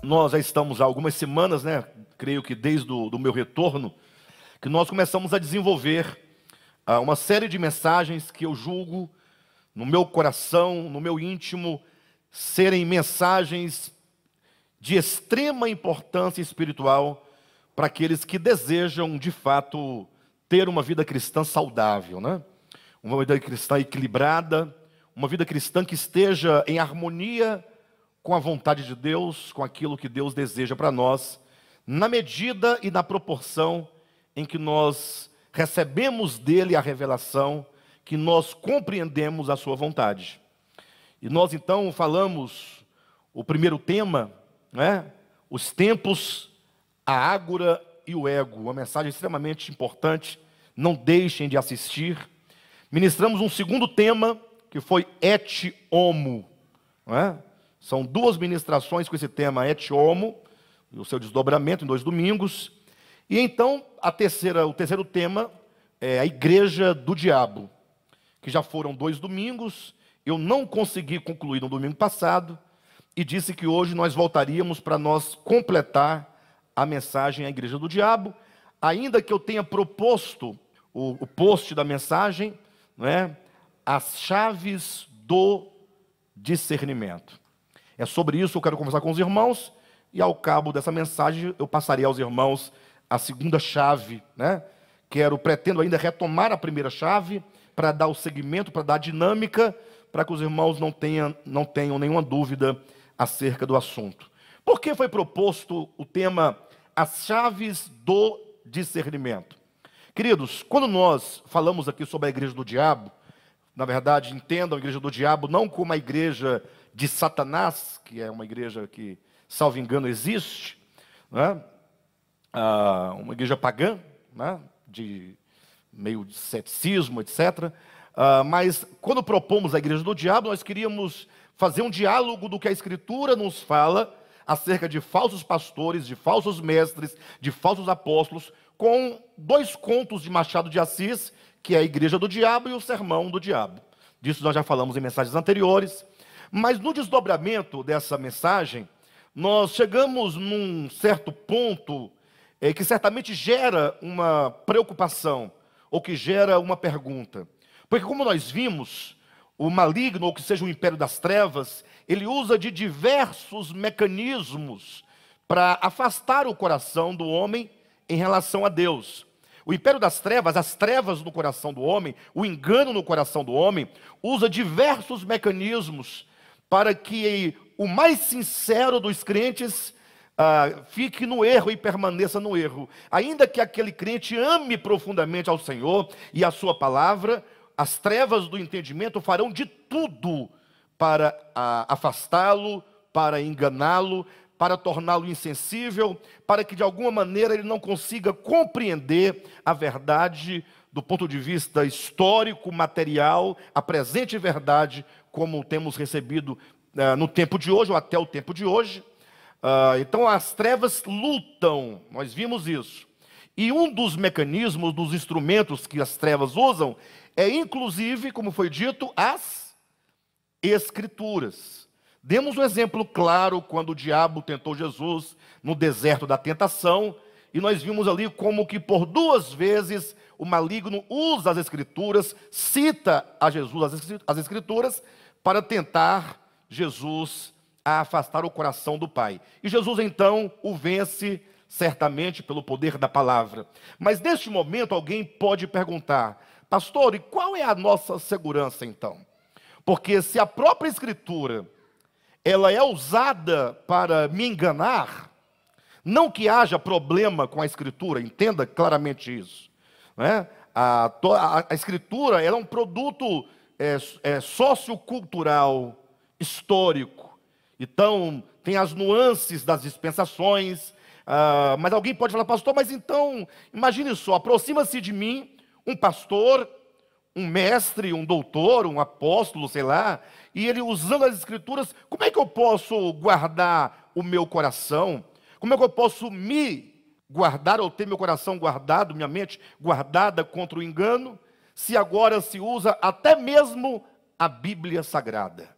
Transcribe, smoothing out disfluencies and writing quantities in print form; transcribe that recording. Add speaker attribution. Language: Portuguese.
Speaker 1: Nós já estamos há algumas semanas, né? Creio que desde o meu retorno, que nós começamos a desenvolver uma série de mensagens que eu julgo no meu coração, no meu íntimo, serem mensagens de extrema importância espiritual para aqueles que desejam, de fato, ter uma vida cristã saudável, né? Uma vida cristã equilibrada, uma vida cristã que esteja em harmonia com a vontade de Deus, com aquilo que Deus deseja para nós, na medida e na proporção em que nós recebemos dele a revelação, que nós compreendemos a sua vontade. E nós então falamos o primeiro tema, né? Os tempos, a ágora e o ego, uma mensagem extremamente importante, não deixem de assistir. Ministramos um segundo tema, que foi et homo, não é? São duas ministrações com esse tema, et homo, e o seu desdobramento em 2 domingos. E então, o terceiro tema é a igreja do diabo, que já foram 2 domingos, eu não consegui concluir no domingo passado, e disse que hoje nós voltaríamos para nós completar a mensagem à igreja do diabo, ainda que eu tenha proposto o post da mensagem, não é? As chaves do discernimento. É sobre isso que eu quero conversar com os irmãos, e ao cabo dessa mensagem eu passarei aos irmãos a segunda chave, né? Pretendo ainda retomar a primeira chave, para dar o segmento, para dar a dinâmica, para que os irmãos não tenham nenhuma dúvida acerca do assunto. Por que foi proposto o tema as chaves do discernimento? Queridos, quando nós falamos aqui sobre a igreja do diabo, na verdade, entendam a igreja do diabo não como a igreja de Satanás, que é uma igreja que, salvo engano, existe, né? Uma igreja pagã, né? Meio de ceticismo, etc. Mas quando propomos a igreja do diabo, nós queríamos fazer um diálogo do que a Escritura nos fala acerca de falsos pastores, de falsos mestres, de falsos apóstolos, com 2 contos de Machado de Assis, que é a igreja do diabo e o sermão do diabo. Disso nós já falamos em mensagens anteriores. Mas no desdobramento dessa mensagem, nós chegamos num certo ponto que certamente gera uma preocupação, ou que gera uma pergunta. Porque como nós vimos, o maligno, ou que seja o império das trevas, ele usa de diversos mecanismos para afastar o coração do homem em relação a Deus. O império das trevas, as trevas no coração do homem, o engano no coração do homem, usa diversos mecanismos para que o mais sincero dos crentes fique no erro e permaneça no erro. Ainda que aquele crente ame profundamente ao Senhor e a sua palavra, as trevas do entendimento farão de tudo para afastá-lo, para enganá-lo, para torná-lo insensível, para que de alguma maneira ele não consiga compreender a verdade do ponto de vista histórico, material, a presente verdade, como temos recebido no tempo de hoje, ou até o tempo de hoje. Então as trevas lutam, nós vimos isso. E um dos mecanismos, dos instrumentos que as trevas usam, é inclusive, como foi dito, as Escrituras. Demos um exemplo claro quando o diabo tentou Jesus no deserto da tentação, e nós vimos ali como que por 2 vezes o maligno usa as Escrituras, cita a Jesus as Escrituras, para tentar Jesus a afastar o coração do Pai. E Jesus então o vence certamente pelo poder da palavra. Mas neste momento alguém pode perguntar: pastor, e qual é a nossa segurança então? Porque se a própria Escritura ela é usada para me enganar, não que haja problema com a Escritura, entenda claramente isso, né? A Escritura ela é um produto sociocultural, histórico. Então, tem as nuances das dispensações, mas alguém pode falar: pastor, mas então, imagine só, aproxima-se de mim um pastor, um mestre, um doutor, um apóstolo, sei lá, e ele usando as Escrituras, como é que eu posso guardar o meu coração? Como é que eu posso me guardar, ou ter meu coração guardado, minha mente guardada contra o engano, se agora se usa até mesmo a Bíblia Sagrada?